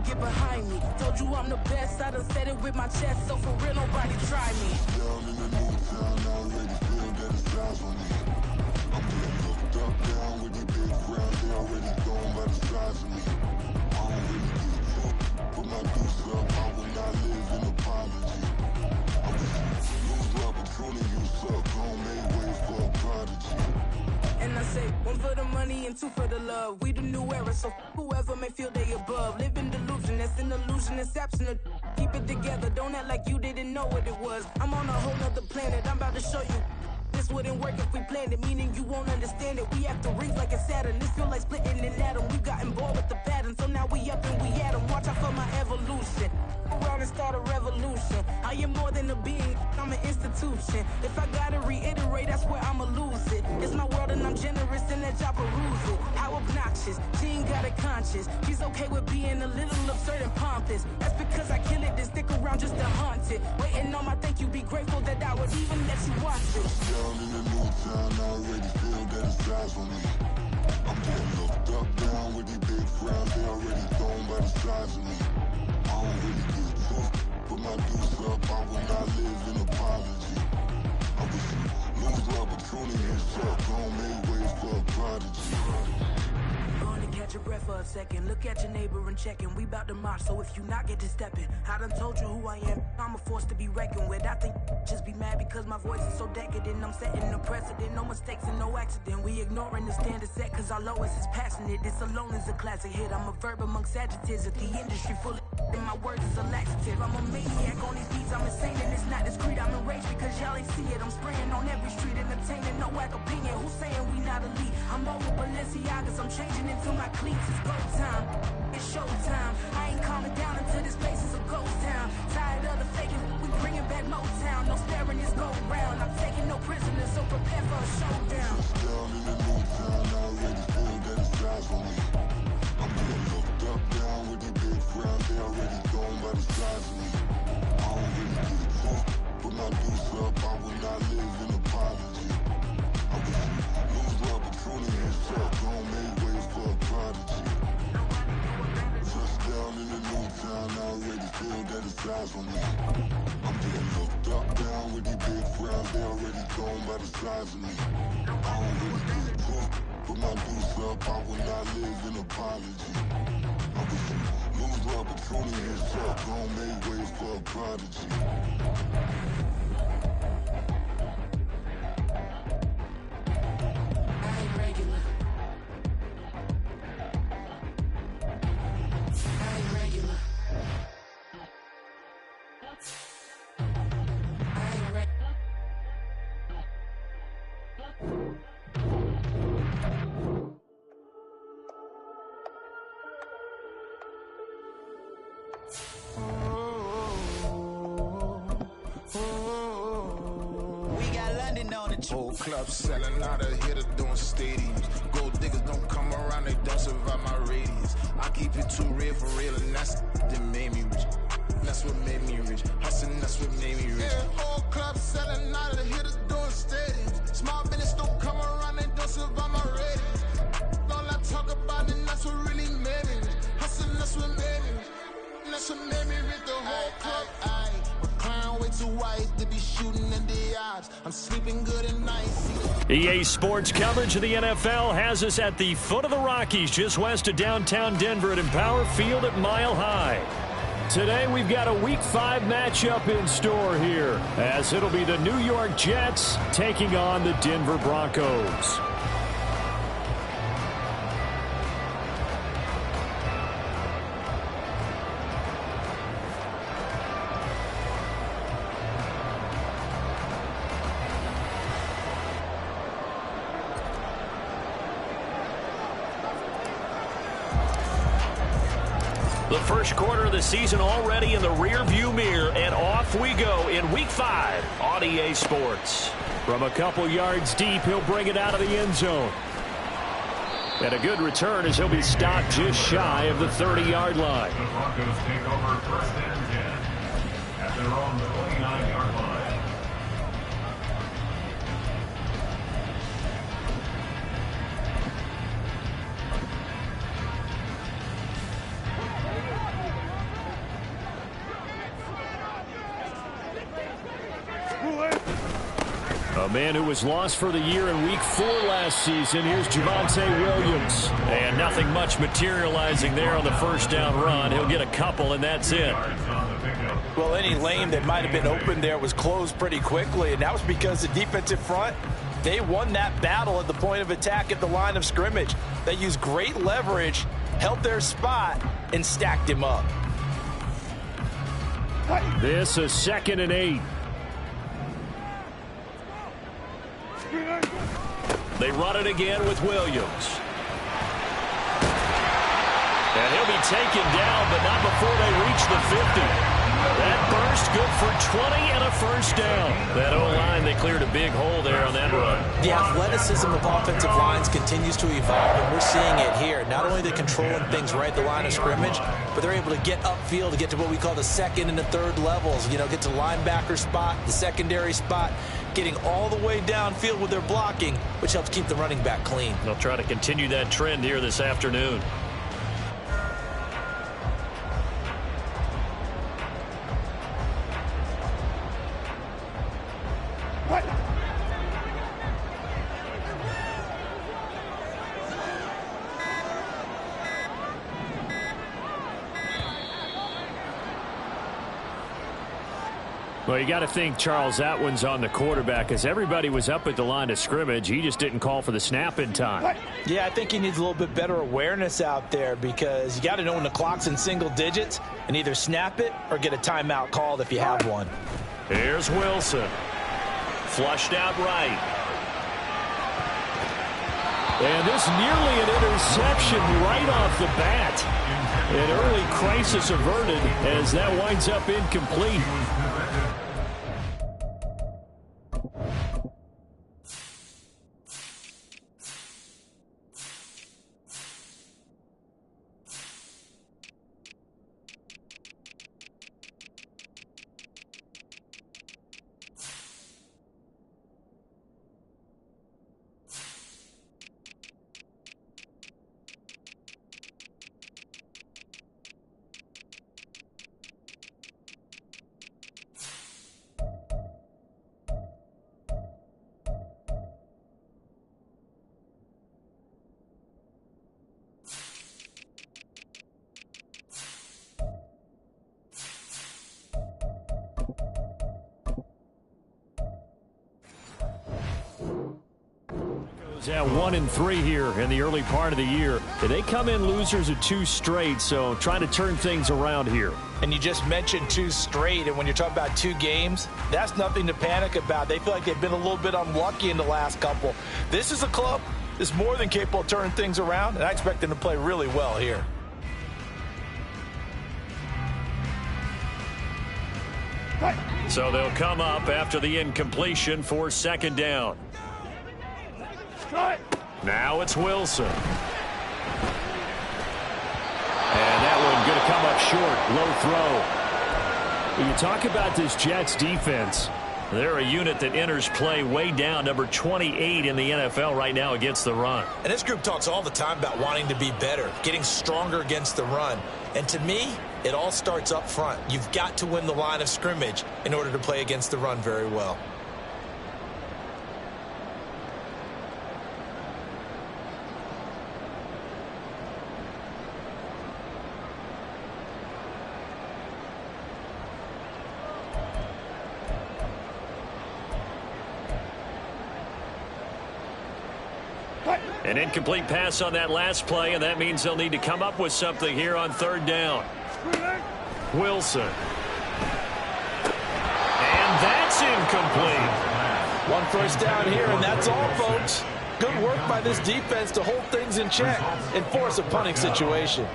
get behind me. Told you I'm the best, I done said it with my chest, so for real, nobody try me. Down in the new town, I already feel that it's eyes on me. I'm getting looked up, down with the big crowd, they already gone by the size of me. I don't really give a fuck, put my deuce up, I will not live in apology. I wish you lose the opportunity, you suck, don't make way for a prodigy. And I say, one for the money and two for the love. We the new era, so whoever may feel they above. Live in delusion, that's an illusion, it's absent. Keep it together, don't act like you didn't know what it was. I'm on a whole nother planet, I'm about to show you. This wouldn't work if we planned it, meaning you won't understand it. We have to rings like a Saturn, this feel like splitting an atom. We've gotten bored with the pattern, so now we up and we at 'em. Watch out for my evolution. Around and start a revolution. I am more than a being, I'm an institution. If I gotta reiterate, that's where I'ma lose it. It's my world and I'm generous and that y'all peruse it. How obnoxious, she ain't got a conscience. She's okay with being a little absurd and pompous. That's because I kill it, then stick around just to haunt it. Waiting on my thank you, be grateful that I would even let you watch it. Down in the new town, I already feel that it's eyes on me. I'm getting looked up, down with the big crowd, they already gone by the size of me. I don't really give a fuck, put my deuce up, I will not live in apology. I wish you lose the opportunity and suck, don't make way for a prodigy. Going to catch your breath for a second. Look at your neighbor and checking. We bout to march, so if you not get to stepping. I done told you who I am. I'm a force to be reckoned with. I think just be mad because my voice is so decadent. I'm setting the precedent. No mistakes and no accident. We ignoring the standard set because our lowest is passionate. This alone is a classic hit. I'm a verb amongst adjectives. If the industry full of and my words is a laxative. I'm a maniac on these beats. I'm insane and it's not discreet. I'm enraged because y'all ain't see it. I'm spraying on every street, entertaining no whack opinion. Who's saying we not elite? I'm over Balenciagas. I'm changing into my cleats. It's go time. It's showtime. I ain't calming down until this place is a ghost town. Tired of the faking. We bringing back Motown. No sparing this go round. I'm taking no prisoners, so prepare for a showdown. Down in the new town, I already feel that it's eyes on me. I'm getting looked up, down with the big crowd, they already gone by the size of me. I don't really give a fuck, put my deuce up, I will not live in apology. I wish you lose the opportunity and suck, don't make way for a prodigy. Touchdown in the new town, I already feel that it's eyes on me. I'm getting looked up, down with the big crowd, they already gone by the size of me. I don't really give a fuck, put my deuce up, I will not live in apology. I wish you lose the opportunity and suck, don't make way for a prodigy. I ain't regular. I ain't regular. I ain't regular. Whole club selling out of here to doing stadiums. Gold diggers don't come around, they don't survive my radius. I keep it too real for real, and that's that made me rich. That's what made me rich. Hustling, that's what made me rich. Yeah, whole club selling out of here to doing stadiums. Small business don't come around, they don't survive my radius. All I talk about, and that's what really made me rich. Hustling, that's what made me rich. And that's what made me rich. The whole club. Way too wise to be shooting in the odds. I'm sleeping good at night. EA Sports coverage of the NFL has us at the foot of the Rockies, just west of downtown Denver at Empower Field at Mile High. Today we've got a Week 5 matchup in store here, as it'll be the New York Jets taking on the Denver Broncos. The first quarter of the season already in the rear-view mirror, and off we go in Week 5 on EA Sports. From a couple yards deep, he'll bring it out of the end zone. And a good return as he'll be stopped just shy of the 30-yard line. The Broncos take over first and 10 at their own 29-yard line. A man who was lost for the year in Week 4 last season. Here's Javonte Williams. And nothing much materializing there on the first down run. He'll get a couple, and that's it. Well, any lane that might have been open there was closed pretty quickly, and that was because the defensive front, they won that battle at the point of attack at the line of scrimmage. They used great leverage, held their spot, and stacked him up. This is 2nd and 8. They run it again with Williams. And he'll be taken down, but not before they reach the 50. That burst good for 20 and a first down. That O-line, they cleared a big hole there on that run. The athleticism of offensive lines continues to evolve, and we're seeing it here. Not only they're controlling things right at the line of scrimmage, but they're able to get upfield to get to what we call the second and the third levels. You know, get to linebacker spot, the secondary spot, getting all the way downfield with their blocking, which helps keep the running back clean. They'll try to continue that trend here this afternoon. Well, you got to think, Charles, that one's on the quarterback, as everybody was up at the line of scrimmage. He just didn't call for the snap in time. Yeah, I think he needs a little bit better awareness out there, because you got to know when the clock's in single digits and either snap it or get a timeout called if you have one. Here's Wilson. Flushed out right. And this nearly an interception right off the bat. An early crisis averted as that winds up incomplete. At 1-3 here in the early part of the year. They come in losers of 2 straight, so trying to turn things around here. And you just mentioned 2 straight, and when you're talking about 2 games, that's nothing to panic about. They feel like they've been a little bit unlucky in the last couple. This is a club that's more than capable of turning things around, and I expect them to play really well here. So they'll come up after the incompletion for 2nd down. Now it's Wilson. And that one going to come up short. Low throw. When you talk about this Jets defense, they're a unit that enters play way down, number 28 in the NFL right now against the run. And this group talks all the time about wanting to be better, getting stronger against the run. And to me, it all starts up front. You've got to win the line of scrimmage in order to play against the run very well. An incomplete pass on that last play, and that means they'll need to come up with something here on 3rd down. Wilson. And that's incomplete. 1 first down here, and that's all, folks. Good work by this defense to hold things in check and force a punting situation.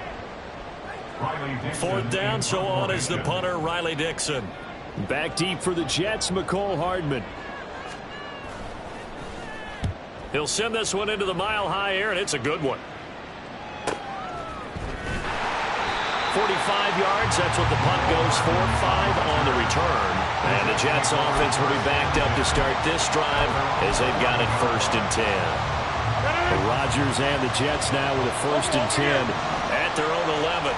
4th down, so on is the punter, Riley Dixon. Back deep for the Jets, McCole Hardman. He'll send this one into the mile-high air, and it's a good one. 45 yards, that's what the punt goes for. 5 on the return. And the Jets offense will be backed up to start this drive as they've got it 1st and 10. The Rodgers and the Jets now with a 1st and 10 at their own 11.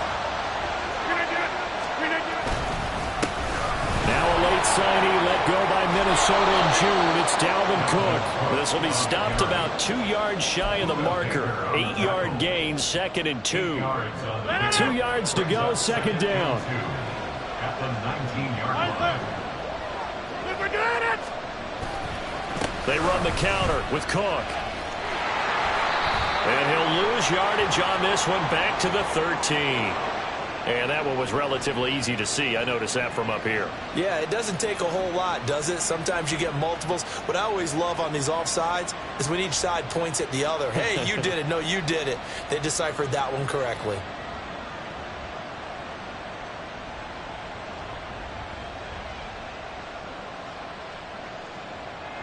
Now a late signee let go by Minnesota in June. It's Dalvin Cook. This will be stopped about 2 yards shy of the marker. 8-yard gain, 2nd and 2. 2 yards to go, 2nd down. At the 19-yard line. They run the counter with Cook. And he'll lose yardage on this one, back to the 13. And that one was relatively easy to see. I noticed that from up here. Yeah, it doesn't take a whole lot, does it? Sometimes you get multiples. What I always love on these offsides is when each side points at the other. Hey, you did it. No, you did it. They deciphered that one correctly.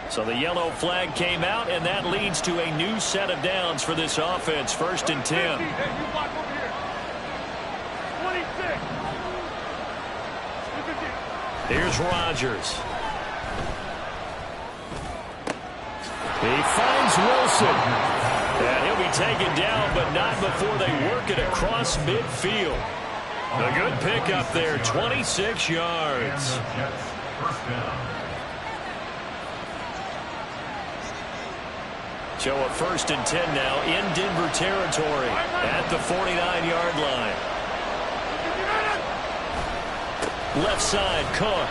So the yellow flag came out, and that leads to a new set of downs for this offense. 1st and 10. Here's Rodgers. He finds Wilson. And he'll be taken down, but not before they work it across midfield. A good pickup there, 26 yards. First down. So a 1st and 10 now in Denver territory at the 49-yard line. Left side, Cook.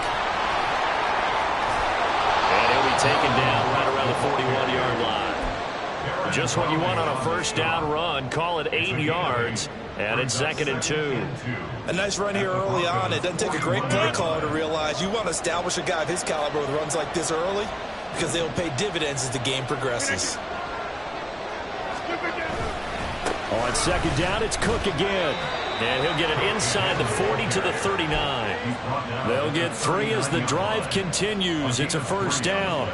And he'll be taken down right around the 41-yard line. Just what you want on a 1st down run. Call it 8 yards, and it's 2nd and 2. A nice run here early on. It doesn't take a great play caller to realize you want to establish a guy of his caliber with runs like this early, because they'll pay dividends as the game progresses. On 2nd down, it's Cook again. And he'll get it inside the 40 to the 39. They'll get 3 as the drive continues. It's a 1st down.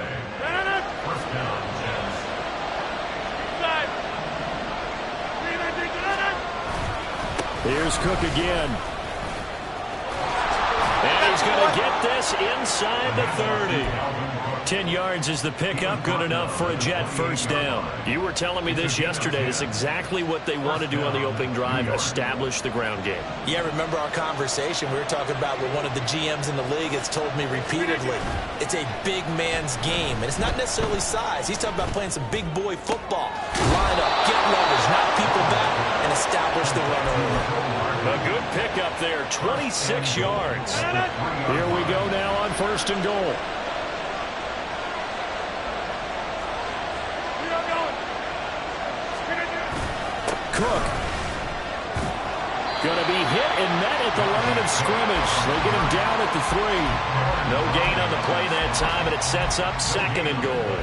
Here's Cook again. And he's going to get this inside the 30. 10 yards is the pickup, good enough for a Jet 1st down. You were telling me this yesterday. This is exactly what they want to do on the opening drive, establish the ground game. Yeah, remember our conversation? We were talking about what one of the GMs in the league has told me repeatedly. It's a big man's game, and it's not necessarily size. He's talking about playing some big boy football. Line up, get leverage, knock people back, and establish the run early. A good pickup there, 26 yards. Here we go now on 1st and goal. Cook. Going to be hit and met at the line of scrimmage. They get him down at the 3. No gain on the play that time, and it sets up 2nd and goal.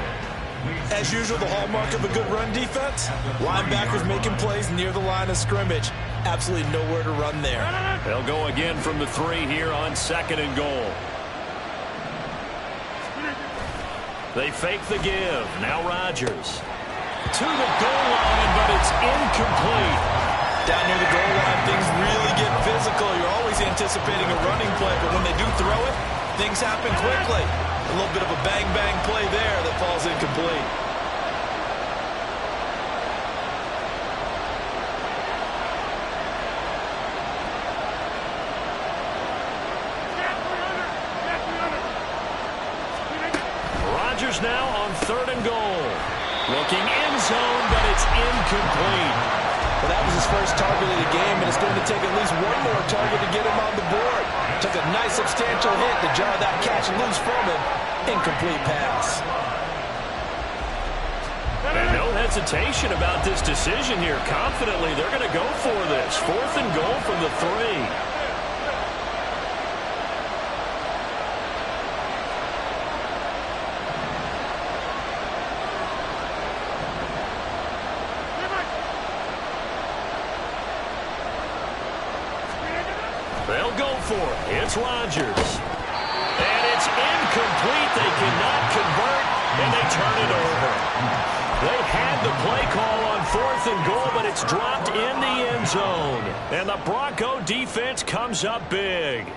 As usual, the hallmark of a good run defense, linebackers making plays near the line of scrimmage. Absolutely nowhere to run there. They'll go again from the 3 here on 2nd and goal. They fake the give. Now Rodgers. To the goal line, but it's incomplete. Down near the goal line, things really get physical. You're always anticipating a running play, but when they do throw it, things happen quickly. A little bit of a bang-bang play there that falls incomplete. Rodgers now on 3rd and goal. Looking end zone, but it's incomplete. Well, that was his first target of the game, and it's going to take at least one more target to get him on the board. Took a nice substantial hit to jar that catch loose from him. Incomplete pass. And no hesitation about this decision here. Confidently, they're going to go for this. 4th and goal from the 3. They'll go for it. It's Rodgers. And it's incomplete. They cannot convert, and they turn it over. They had the play call on 4th and goal, but it's dropped in the end zone. And the Bronco defense comes up big.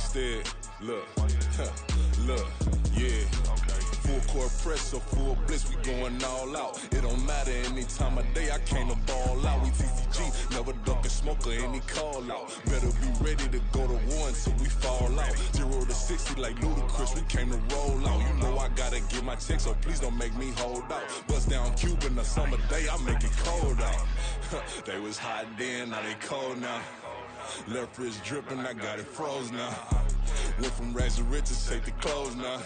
instead. Look, yeah. Full court press, so full blitz, we going all out. It don't matter any time of day, I came to ball out. We TCG, never duck a smoker, any call out. Better be ready to go to war until we fall out. 0 to 60 like Ludacris, we came to roll out. You know I gotta get my check, so please don't make me hold out. Bust down Cuban a summer day, I make it cold out. They was hot then, now they cold now. Left wrist dripping, I got it froze now. Went from rags to riches, take the clothes now.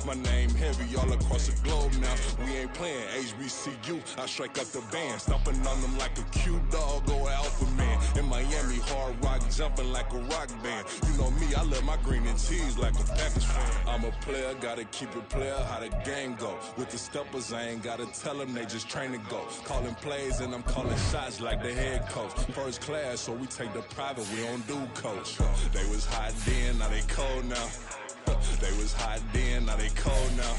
My name heavy all across the globe now. We ain't playing HBCU, I strike up the band. Stomping on them like a cute dog or alpha man. In Miami, hard rock jumping like a rock band. You know me, I love my green and cheese like a Packers fan. I'm a player, gotta keep it player, how the game go. With the steppers, I ain't gotta tell them, they just train to go. Calling plays and I'm calling shots like the head coach. First class, so we take the private, we don't do coach. They was hot then, now they cold now. They was hot then, now they cold now.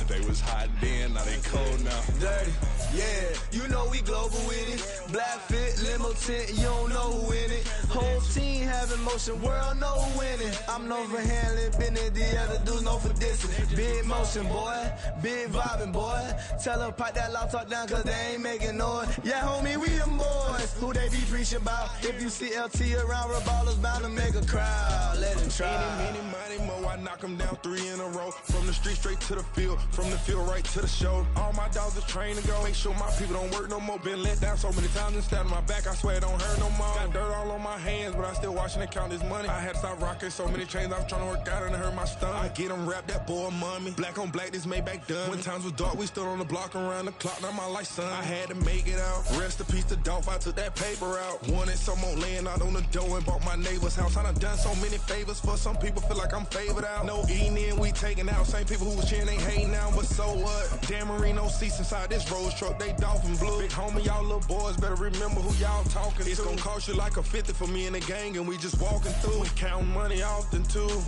They was hot then, now they cold now. Dirty, yeah, you know we global with it. Black fit, limo tint, you don't know who in it. Whole team having motion, world know who winning. I'm known for handling business, the other dudes known for dissing. Big motion, boy, big vibing, boy. Tell them pipe that loud talk down, cause they ain't making noise. Yeah, homie, we them boys, who they be preaching about. If you see LT around, Reballer's bound to make a crowd. Let him try. Many, mo, I knock them down 3 in a row. From the street straight to the field, from the field right to the show. All my dogs are trained to go. Make sure my people don't work no more. Been let down so many times and stabbed my back. I swear it don't hurt no more. Got dirt all on my hands, but I still watching and count this money. I had to stop rocking so many chains. I was trying to work out and it hurt my stomach. I get them wrapped, that boy mommy. Black on black, this Maybach done. When times was dark, we stood on the block around the clock. Now my life, son. I had to make it out. Rest in peace to Dolph. I took that paper out. Wanted some more laying out on the door and bought my neighbor's house. I done done so many favors for some people. Feel like I'm favored out. No eating in, we taking out. Same people who was cheering, they hating now. But so what? Dan Marino seats inside this Rolls truck. They Dolphin blue. Big homie, y'all little boys better remember who y'all talking to. It's gonna cost you like a 50 for me and the gang, and we just walking through. We counting money often too.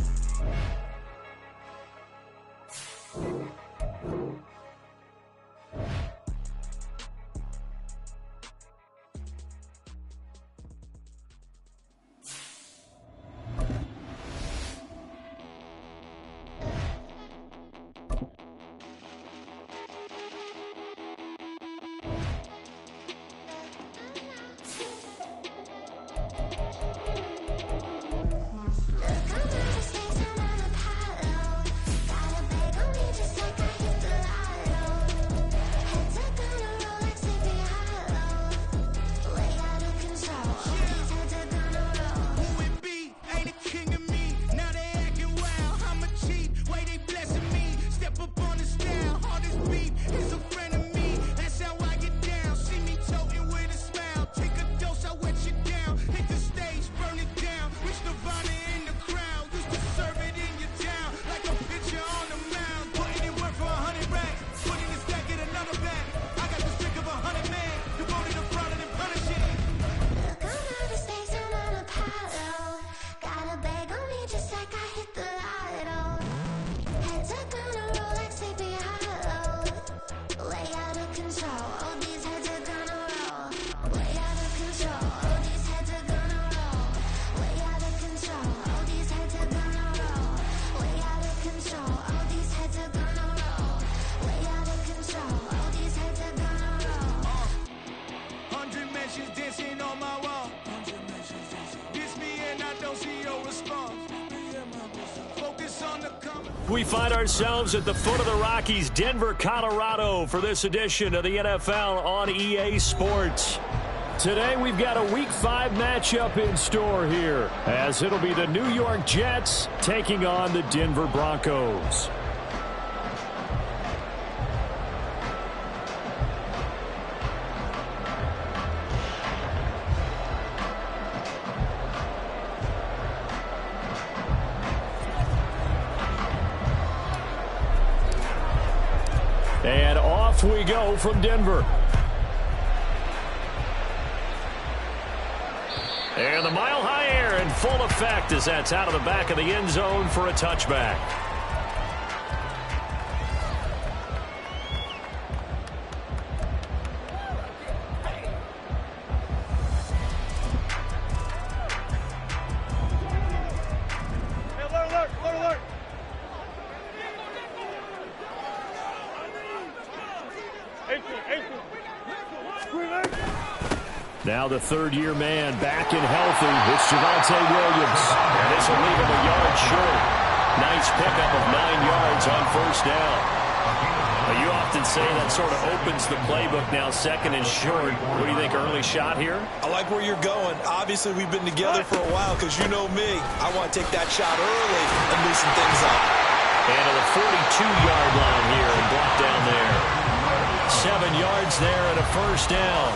We find ourselves at the foot of the Rockies, Denver, Colorado, for this edition of the NFL on EA Sports. Today, we've got a Week 5 matchup in store here, as it'll be the New York Jets taking on the Denver Broncos. And off we go from Denver. And the mile-high air in full effect as that's out of the back of the end zone for a touchback. Now the third-year man back and healthy. It's Javonte Williams. And this will leave him a yard short. Nice pickup of 9 yards on first down. You often say that sort of opens the playbook now, second and short. What do you think, early shot here? I like where you're going. Obviously, we've been together for a while because you know me. I want to take that shot early and loosen things up. And to the 42-yard line here and brought down there. 7 yards there and a first down.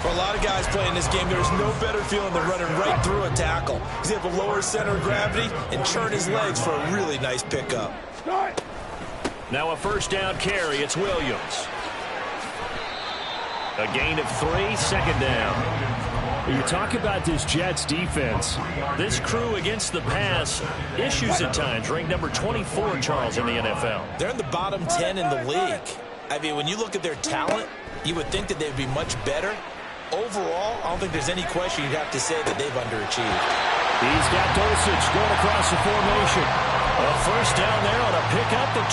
For a lot of guys playing this game, there's no better feeling than running right through a tackle. He's able to lower his center of gravity and churn his legs for a really nice pickup. Now a first down carry. It's Williams. A gain of 3, second down. You talk about this Jets defense. This crew against the pass, issues at times. Ranked number 24, Charles, in the NFL. They're in the bottom 10 in the league. I mean, when you look at their talent, you would think that they would be much better. Overall, I don't think there's any question you'd have to say that they've underachieved. He's got Dulcich going across the formation. A first down there on a pickup at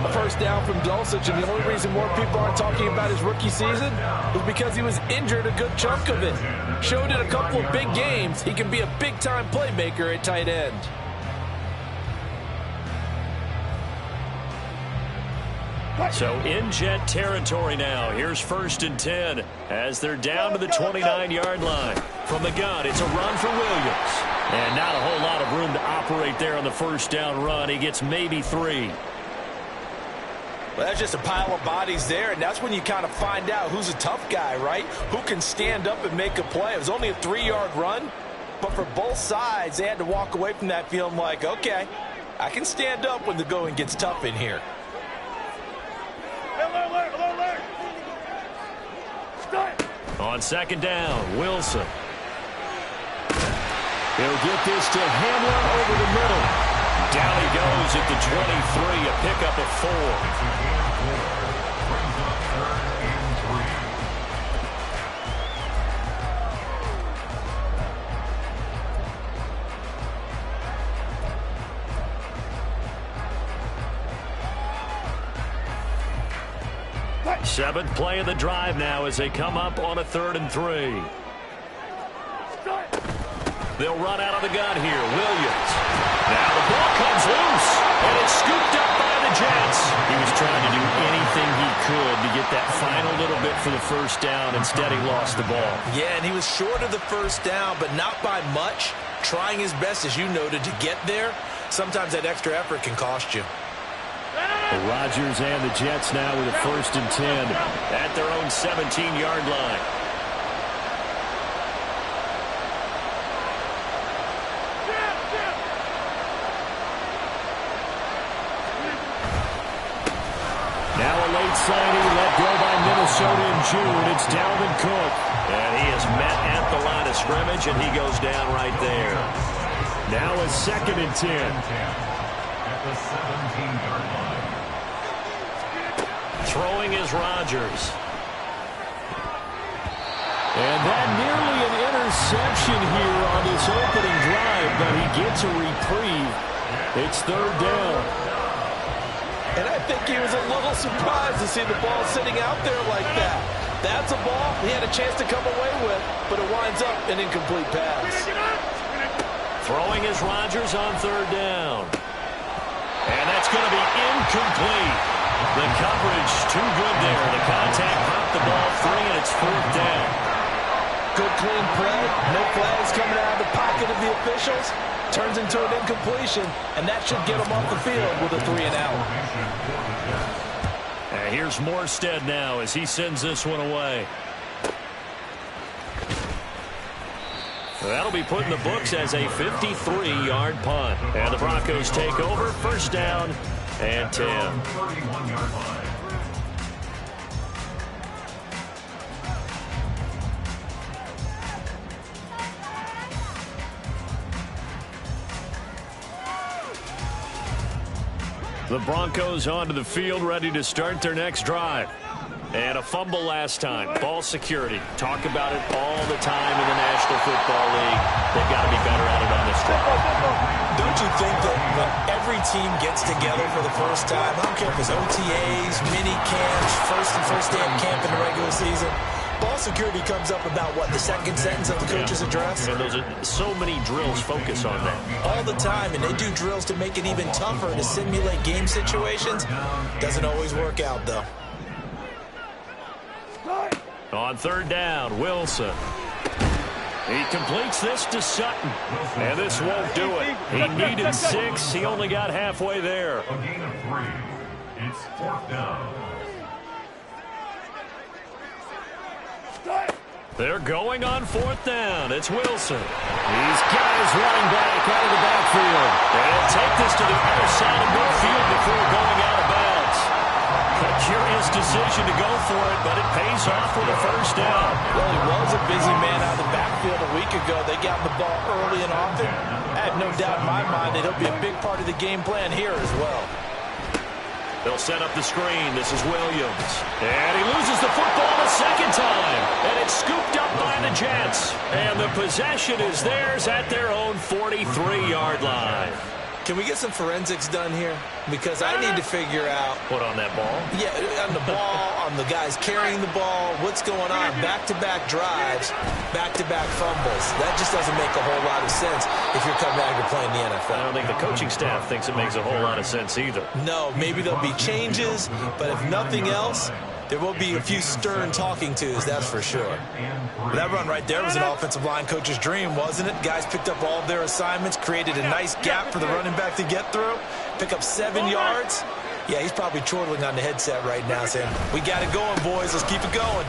25. A first down from Dulcich, and the only reason more people aren't talking about his rookie season was because he was injured a good chunk of it. Showed in a couple of big games he can be a big-time playmaker at tight end. So in Jet territory now. Here's first and 10 as they're down to the 29-yard line. From the gun, it's a run for Williams. And not a whole lot of room to operate there on the first down run. He gets maybe 3. Well, that's just a pile of bodies there, and that's when you kind of find out who's a tough guy, right? Who can stand up and make a play. It was only a 3-yard run, but for both sides, they had to walk away from that feeling like, okay, I can stand up when the going gets tough in here. On second down, Wilson. He'll get this to Hamlin over the middle. Down he goes at the 23, a pickup of 4. Seventh play of the drive now as they come up on a 3rd and 3. They'll run out of the gun here. Williams. Now the ball comes loose, and it's scooped up by the Jets. He was trying to do anything he could to get that final little bit for the first down. Instead, he lost the ball. Yeah, and he was short of the first down, but not by much. Trying his best, as you noted, to get there. Sometimes that extra effort can cost you. The Rodgers and the Jets now with a 1st and 10 at their own 17-yard line. Now a late signing let go by Minnesota in June. It's Dalvin Cook. And he is met at the line of scrimmage, and he goes down right there. Now a 2nd and 10. At the 17-yard line. Throwing is Rodgers. And that nearly an interception here on this opening drive, but he gets a reprieve. It's 3rd down. And I think he was a little surprised to see the ball sitting out there like that. That's a ball he had a chance to come away with, but it winds up an incomplete pass. Throwing is Rodgers on 3rd down. And that's going to be incomplete. The coverage too good there. The contact popped the ball free, and it's 4th down. Good clean play. No flags coming out of the pocket of the officials. Turns into an incompletion, and that should get him off the field with a 3-and-out. And here's Morstead now as he sends this one away. That'll be put in the books as a 53-yard punt. And the Broncos take over, 1st down and 10. 31-yard line. The Broncos onto the field, ready to start their next drive. And a fumble last time. Ball security. Talk about it all the time in the National Football League. They've got to be better at it on this drive. Don't you think that when every team gets together for the first time, I don't care if it's OTAs, mini camps, first day of camp in the regular season, ball security comes up about, what, the second sentence of the coach's address? And those are so many drills focus on that. All the time, and they do drills to make it even tougher to simulate game situations. Doesn't always work out, though. On third down, Wilson. He completes this to Sutton, and this won't do it. He needed 6. He only got halfway there. A gain of 3. It's 4th down. They're going on 4th down. It's Wilson. He's got his running back out of the backfield. And take this to the other side of midfield before going out of bounds. A curious decision to go for it, but it pays off with a first down. Well, he was a busy man out of the backfield a week ago. They got the ball early and often. I have no doubt in my mind that he'll be a big part of the game plan here as well. They'll set up the screen. This is Williams. And he loses the football a second time. And it's scooped up by the Jets. And the possession is theirs at their own 43-yard line. Can we get some forensics done here? Because I need to figure out... What, on that ball? Yeah, on the ball, on the guys carrying the ball, what's going on? Back-to-back drives, back-to-back fumbles. That just doesn't make a whole lot of sense if you're coming out and you're playing the NFL. I don't think the coaching staff thinks it makes a whole lot of sense either. No, maybe there'll be changes, but if nothing else, there will be a few stern talking tos, that's for sure. That run right there was an offensive line coach's dream, wasn't it? Guys picked up all of their assignments, created a nice gap for the running back to get through, pick up 7 yards. Yeah, he's probably chortling on the headset right now saying, we got it going, boys. Let's keep it going.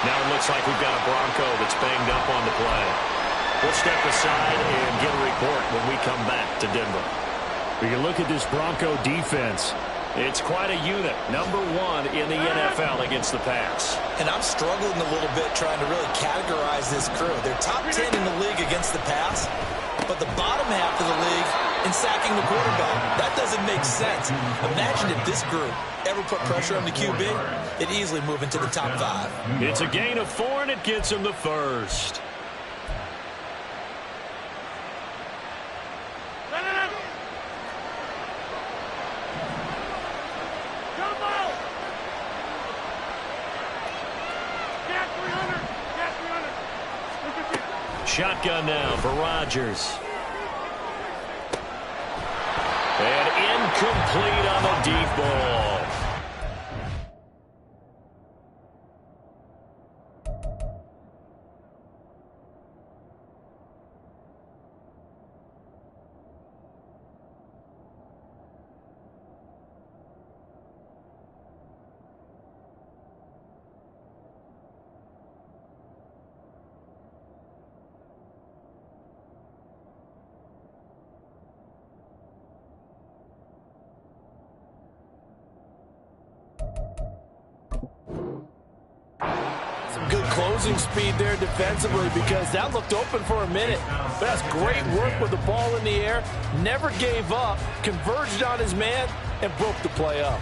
Now it looks like we've got a Bronco that's banged up on the play. We'll step aside and get a report when we come back to Denver. We can look at this Bronco defense. It's quite a unit, number 1 in the NFL against the pass. And I'm struggling a little bit trying to really categorize this crew. They're top 10 in the league against the pass, but the bottom half of the league in sacking the quarterback. That doesn't make sense. Imagine if this group ever put pressure on the QB, it'd easily move into the top 5. It's a gain of 4, and it gets him the first. Shotgun now for Rodgers. And incomplete on the deep ball. Good closing speed there defensively because that looked open for a minute. But that's great work with the ball in the air. Never gave up, converged on his man, and broke the play up.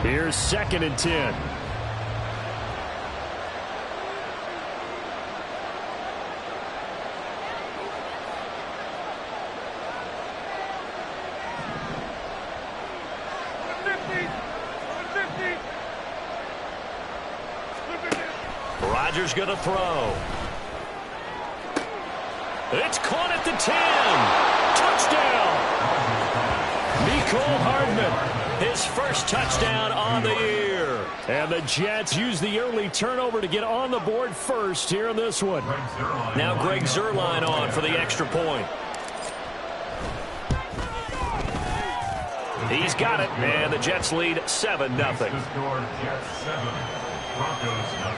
Here's 2nd and 10. Rodgers going to throw. It's caught at the 10. Touchdown. Mecole Hardman, his first touchdown on the year. And the Jets use the early turnover to get on the board first here in this one. Now Greg Zuerlein on for the extra point. He's got it, and the Jets lead 7-0. Jets 7, Broncos 0.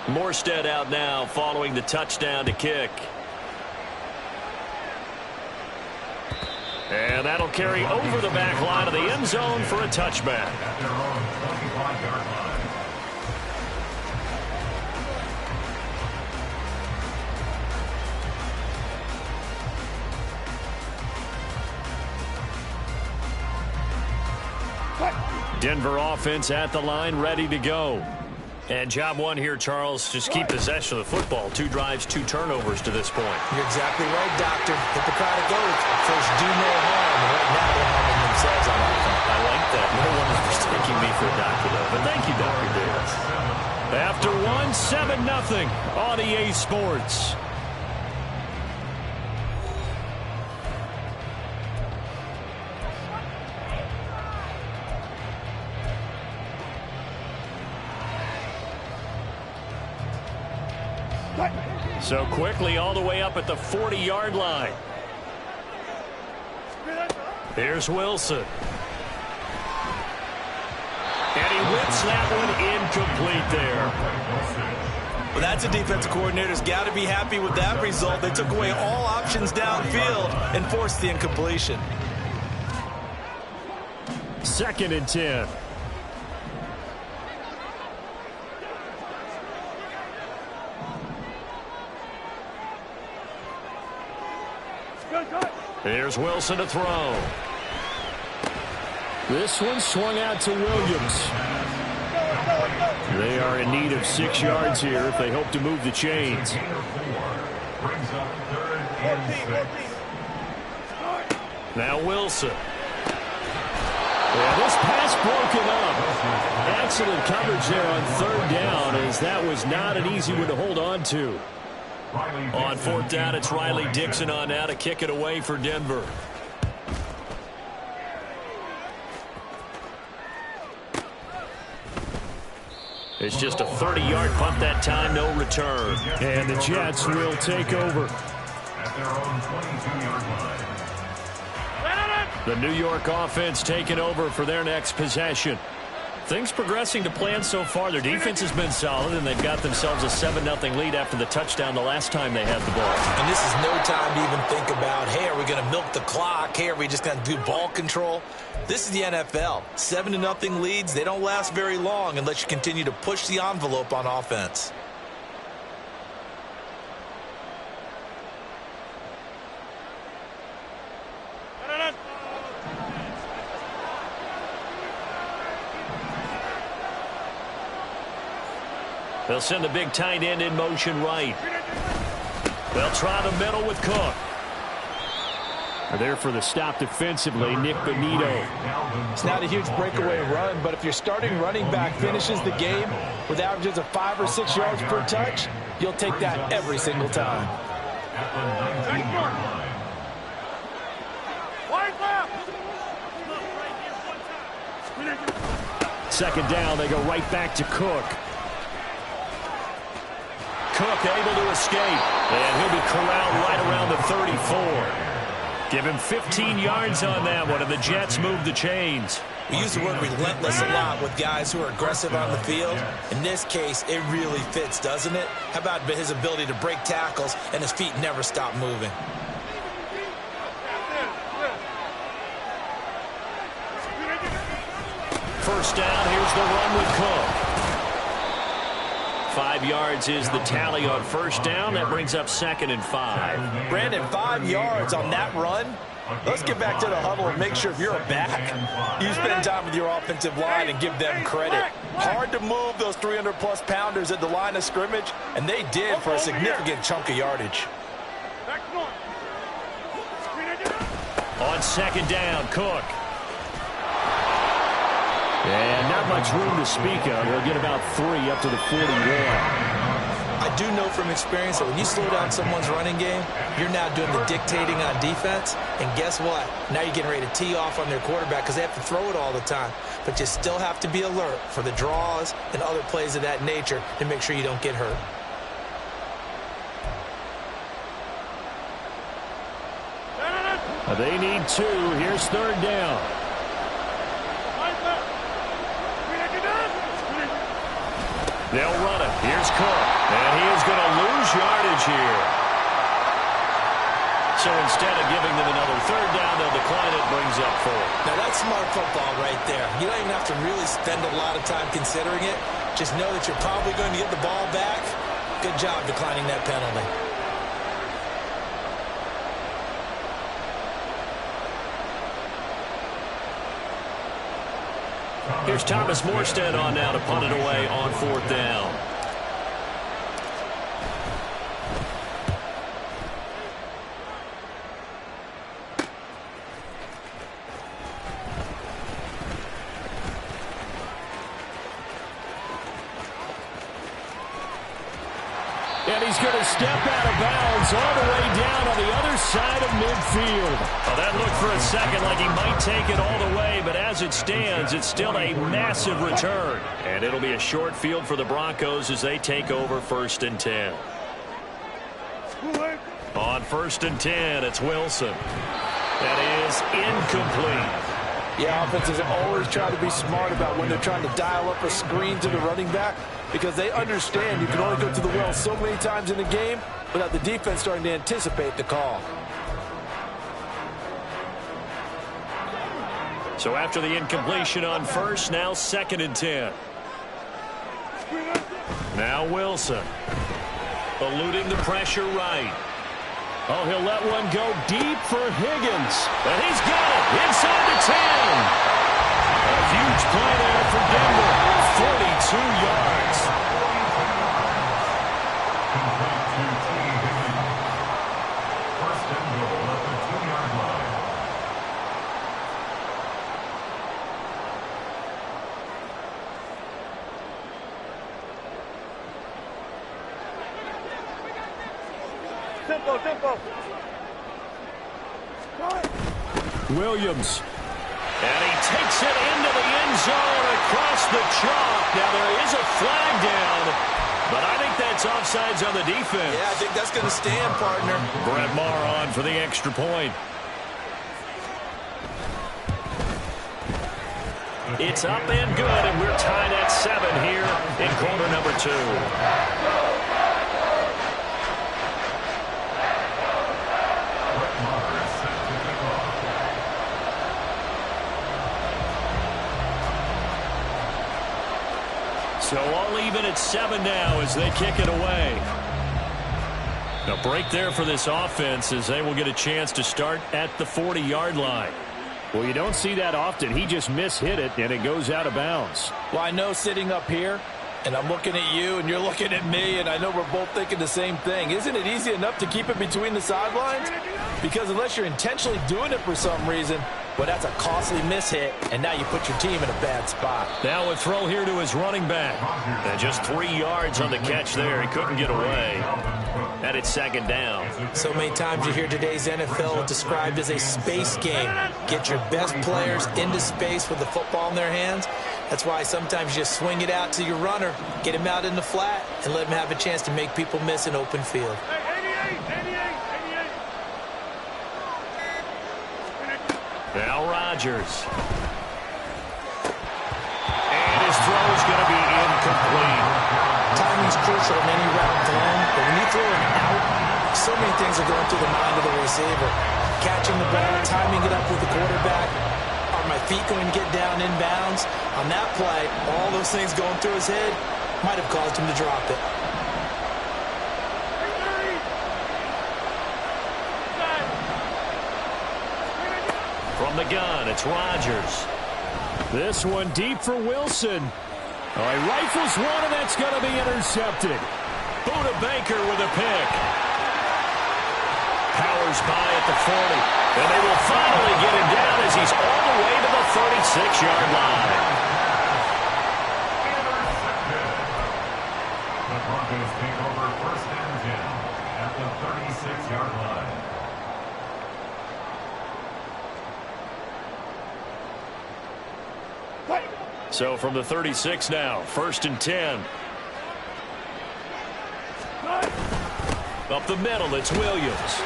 Morstead out now following the touchdown to kick. And that'll carry over the back line of the end zone for a touchback. At their own 25-yard line. Denver offense at the line, ready to go. And job one here, Charles, just keep possession of the football. 2 drives, 2 turnovers to this point. You're exactly right, Doctor. Hippocratic oath. First, do no harm. And right now, they're harming themselves on offense. I like that. No one is mistaking me for a doctor, though. But thank you, Dr. Davis. After 1, 7-0 on EA Sports. So quickly all the way up at the 40-yard line. Here's Wilson. And he whips that one incomplete there. Well, that's a defensive coordinator's got to be happy with that result. They took away all options downfield and forced the incompletion. 2nd and 10. Here's Wilson to throw. This one swung out to Williams. They are in need of 6 yards here if they hope to move the chains. Now Wilson. Yeah, this pass broken up. Excellent coverage there on 3rd down, as that was not an easy one to hold on to. On 4th down, it's Riley Dixon on now to kick it away for Denver. It's just a 30-yard punt that time, no return. And the Jets will take over. At their own 22-yard line. The New York offense taking over for their next possession. Things progressing to plan so far. Their defense has been solid, and they've got themselves a 7-0 lead after the touchdown the last time they had the ball. And this is no time to even think about, hey, are we going to milk the clock? Hey, are we just going to do ball control? This is the NFL. 7-0 leads, they don't last very long unless you continue to push the envelope on offense. They'll send the big tight end in motion right. They'll try the middle with Cook. There for the stop defensively, Nick Bonito. It's not a huge breakaway run, but if your starting running back finishes the game with averages of 5 or 6 yards per touch, you'll take that every single time. At the 19-yard line. 2nd down, they go right back to Cook. Cook able to escape, and he'll be corralled right around the 34. Give him 15 yards on that one, and the Jets move the chains. We use the word relentless a lot with guys who are aggressive on the field. In this case, it really fits, doesn't it? How about his ability to break tackles and his feet never stop moving? First down, here's the run with Cook. 5 yards is the tally on first down. That brings up 2nd and 5. Brandon, 5 yards on that run. Let's get back to the huddle and make sure if you're a back, you spend time with your offensive line and give them credit. Hard to move those 300-plus pounders at the line of scrimmage, and they did for a significant chunk of yardage. On 2nd down, Cook. And not much room to speak of. He'll get about 3 up to the 41. I do know from experience that when you slow down someone's running game, you're now doing the dictating on defense. And guess what? Now you're getting ready to tee off on their quarterback because they have to throw it all the time. But you still have to be alert for the draws and other plays of that nature to make sure you don't get hurt. They need 2. Here's 3rd down. They'll run it. Here's Cook. And he is going to lose yardage here. So instead of giving them another 3rd down, they'll decline it, brings up 4. Now that's smart football right there. You don't even have to really spend a lot of time considering it. Just know that you're probably going to get the ball back. Good job declining that penalty. Here's Thomas Morstead on now to punt it away on 4th down. And he's going to step out of bounds all the way down on the other side of midfield. Well, that looked for a second like he might take it all the way, but as it stands, it's still a massive return. And it'll be a short field for the Broncos as they take over 1st and 10. On 1st and 10, it's Wilson. That is incomplete. Yeah, offenses always try to be smart about when they're trying to dial up a screen to the running back because they understand you can only go to the well so many times in the game without the defense starting to anticipate the call. So after the incompletion on 1st, now 2nd and 10. Now Wilson. Eluding the pressure right. Oh, he'll let one go deep for Higgins. And he's got it inside the 10. A huge play there for Denver. 42 yards. First and goal at the 2-yard line. Tempo. Williams. And he takes it into the end zone across the chalk. Now there is a flag down, but I think that's offsides on the defense. Yeah, I think that's going to stand, partner. Brett Maher on for the extra point. It's up and good, and we're tied at 7 here in quarter number 2. So all even at 7 now as they kick it away. A break there for this offense as they will get a chance to start at the 40-yard line. Well, you don't see that often. He just mishit it, and it goes out of bounds. Well, I know sitting up here, and I'm looking at you, and you're looking at me, and I know we're both thinking the same thing. Isn't it easy enough to keep it between the sidelines? Because unless you're intentionally doing it for some reason, well, that's a costly mishit, and now you put your team in a bad spot. Now a throw here to his running back. And just 3 yards on the catch there. He couldn't get away. And it's 2nd down. So many times you hear today's NFL described as a space game. Get your best players into space with the football in their hands. That's why sometimes you just swing it out to your runner, get him out in the flat, and let him have a chance to make people miss an open field. Now Rodgers. And his throw is going to be incomplete. Timing's crucial in any route thrown, but when you throw an out, so many things are going through the mind of the receiver. Catching the ball, timing it up with the quarterback. Are my feet going to get down inbounds? On that play, all those things going through his head might have caused him to drop it. From the gun, it's Rodgers. This one deep for Wilson. Oh, he rifles one, and that's going to be intercepted. Buda Baker with a pick. Powers by at the 40. And they will finally get him down as he's all the way to the 36-yard line. The Broncos take over 1st and 10 at the 36-yard line. So from the 36 now, 1st and 10. Up the middle, it's Williams.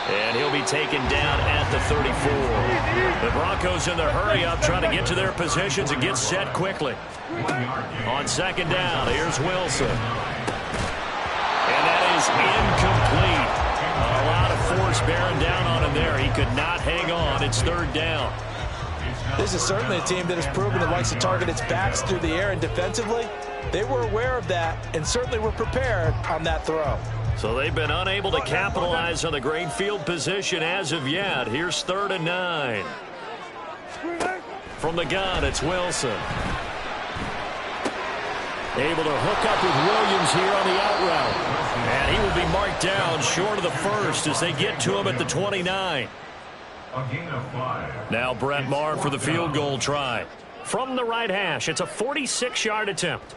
And he'll be taken down at the 34. The Broncos in their hurry-up trying to get to their positions and get set quickly. On 2nd down, here's Wilson. And that is incomplete. A lot of force bearing down on him there. He could not hang on. It's 3rd down. This is certainly a team that has proven it likes to target its backs through the air, and defensively, they were aware of that and certainly were prepared on that throw. So they've been unable to capitalize on the great field position as of yet. Here's 3rd and 9. From the gun, it's Wilson. Able to hook up with Williams here on the out route. And he will be marked down short of the first as they get to him at the 29. A gain of 5. Now Brett Maher for the field goal try. From the right hash, it's a 46-yard attempt.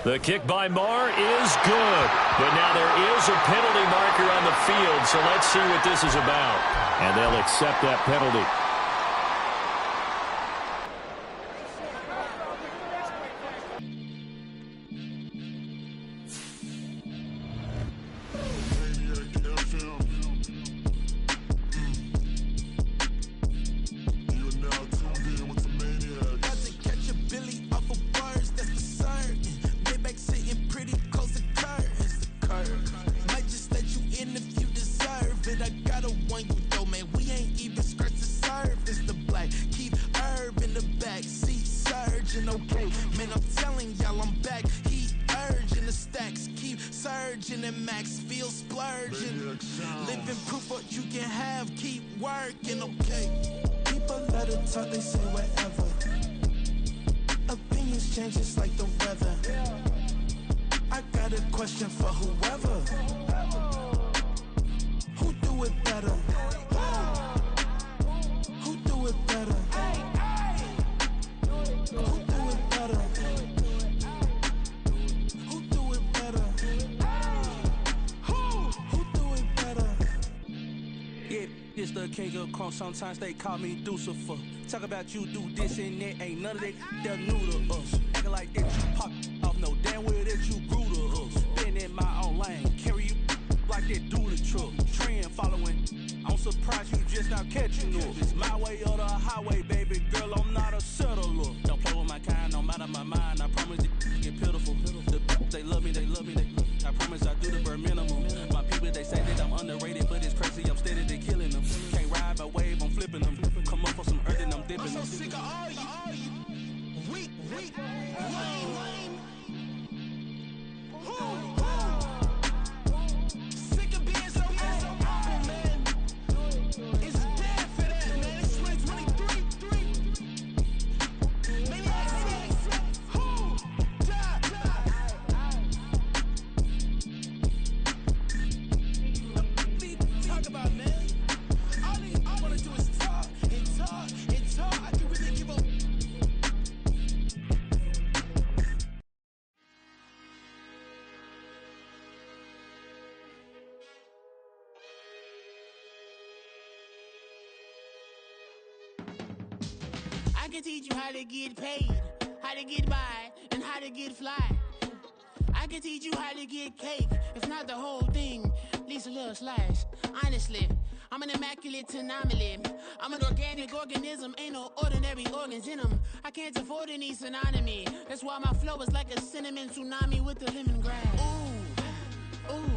The kick by Maher is good. But now there is a penalty marker on the field, so let's see what this is about. And they'll accept that penalty. Sometimes they call me Lucifer. Talk about you do this and that. Ain't none of that they're new to us. Acting like that you pop off. No damn well that you grew to us. Been in my own lane. Carry you like that do the truck. Trend following. I'm surprised you just not catching up. It's my way or the highway, baby girl. I'm not a settler. Don't play with my kind. I'm out of my mind. I promise it get pitiful. They love me. I promise I do the bare minimum. My people, they say that I'm underrated, but it's crazy. I'm steady, they killing them. Can't ride my wave, I'm flipping them. Come up for some earth and I'm dipping them. I'm so sick of all you. Weak, lame. Sick of being so old, man. It's dead for that, man. It's 2023. Maybe I talk about, man. All I want to do is talk. I can really give up. I can teach you how to get paid, how to get by, and how to get fly. I can teach you how to get cake, if not the whole thing, at least a little slice. Honestly, I'm an immaculate anomaly. I'm an organic organism, ain't no ordinary organs in them. I can't afford any synonymy. That's why my flow is like a cinnamon tsunami with the lemongrass. Ooh,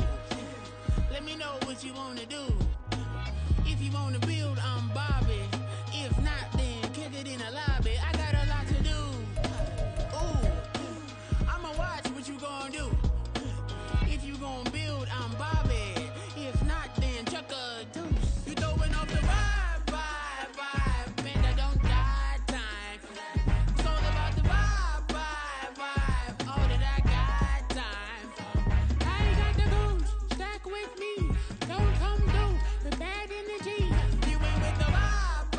let me know what you wanna do. If you wanna build, I'm Bobby. If not, then kick it in the lobby. I got a lot to do. Ooh, I'ma watch what you gonna do. If you gonna build, I'm Bobby. If not, then chuck a deuce. You throwing off the vibe. Man, I don't die time. It's all about the vibe. All that I got time. I ain't got the goose. Stack with me. Don't come through the bad energy. You ain't with the vibe.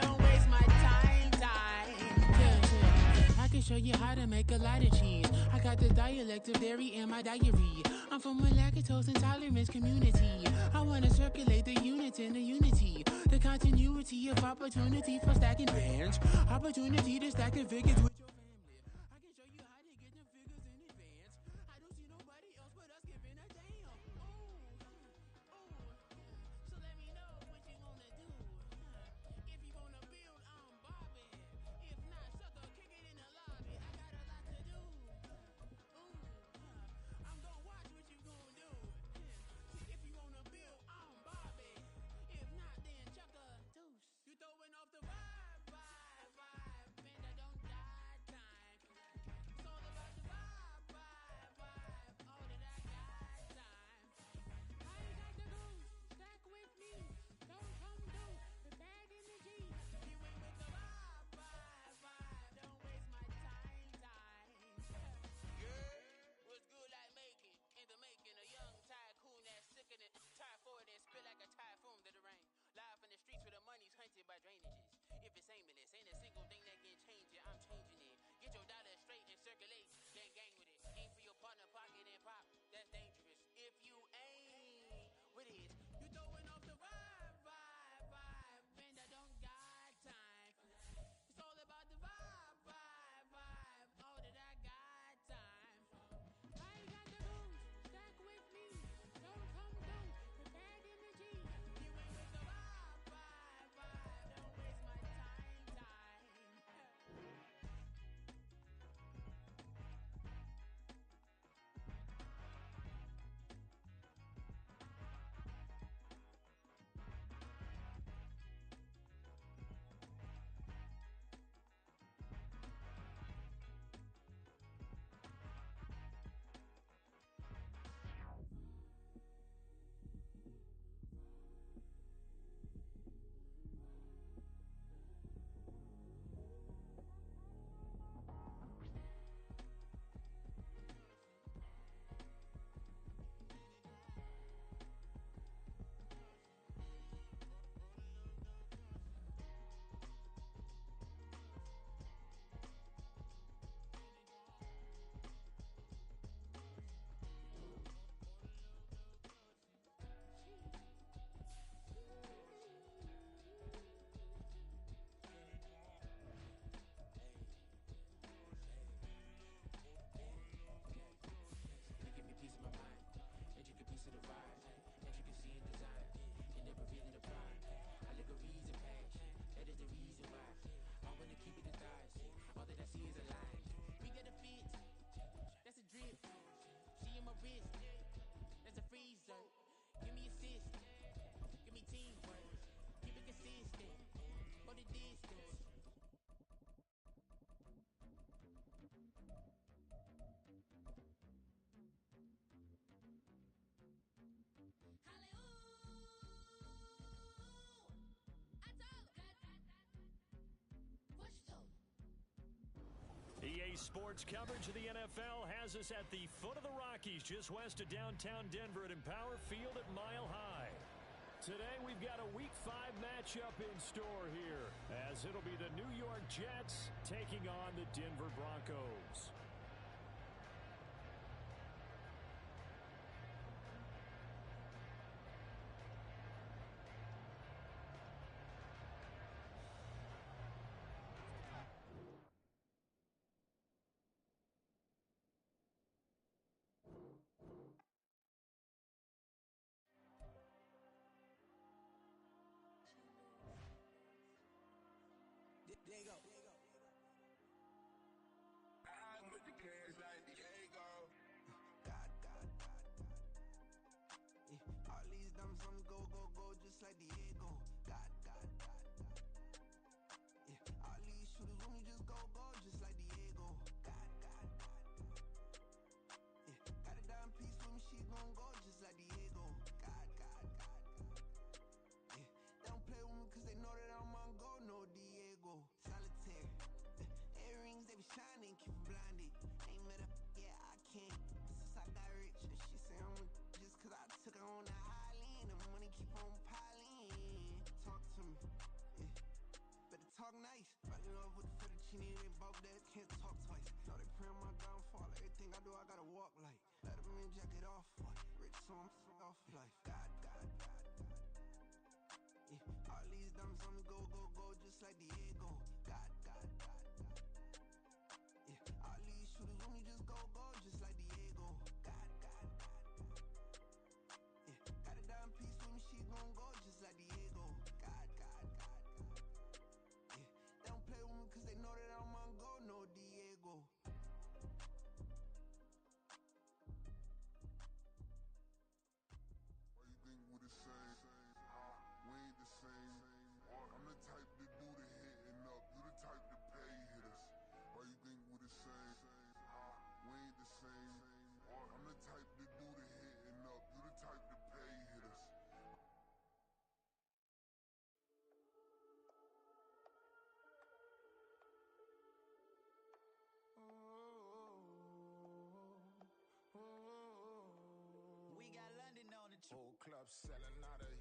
Don't waste my time. Yeah. I can show you how to make a lot of cheese. I got the dialect of dairy in my diary. I'm from a lactose intolerance community. I wanna circulate the units in the unity. The continuity of opportunity for stacking bands. Opportunity to stack the figures with your family. I can show you how to get the figures in advance. I don't see nobody else but us giving a damn. So let me know what you wanna do. If you wanna build, I'm Bobby. If not, sucker, kick it in the lobby. I got a lot to do. I'm gonna watch what you gonna do. If you wanna build, I'm Bobby. If not, then chuck a deuce. You throwing off the vibe. Man, I don't die throwing off the vibe. And I don't got time for that. It's all about the vibe. All that I got time for. I got the booze, stack with me. Don't come through with bad energy. You ain't with the vibe. Don't waste my time. Give me peace of my mind, intricate piece of the vibe, intricacy in design, and never feeling the pride. Allegories and passion, that is the reason why I wanna keep it in thighs. All that I see is a line. We got a fit, that's a drip. She in my wrist, that's a freezer. Give me assist, give me teamwork, keep it consistent, go the distance. EA Sports coverage of the NFL has us at the foot of the Rockies, just west of downtown Denver at Empower Field at Mile High. Today we've got a Week 5 matchup in store here, as it'll be the New York Jets taking on the Denver Broncos. There you go. I'm with the cash like Diego. God. Yeah, all these dumps on me go, just like Diego. God. Yeah, all these shooters on me just go, just like Diego. God. Yeah, got a dime piece with me, she gon' go just like Diego. God. Yeah, they don't play with me cause they know that I'm on go, no Diego. Solitaire. Earrings, they be shining, keep them blinded. Ain't met up, yeah, I can't. Since I got rich, and she say I'm just cause I took her on the island. The money keep on piling. Talk to me, yeah. Better talk nice. Right in love with the fettuccine, they both that can't talk twice. Know they praying my downfall. Everything I do, I gotta walk like. Let them in, jacket off. Rich, so I'm off life. God. Yeah, all these dumps on me go, just like Diego. God. Yeah, all these shooters on me just go, just like Diego. God. Yeah, got a dime piece with me, she gon' go just like Diego. God. Yeah, they don't play with me cause they know that I'm on go, no Diego. Why you think we the same? We ain't the same. I'm the type to do the hitting up, you the type to pay hitters. Why you think we the same? We ain't the same. I'm the type to do the hitting up, you the type to pay hitters. We got London on the Whole club selling out of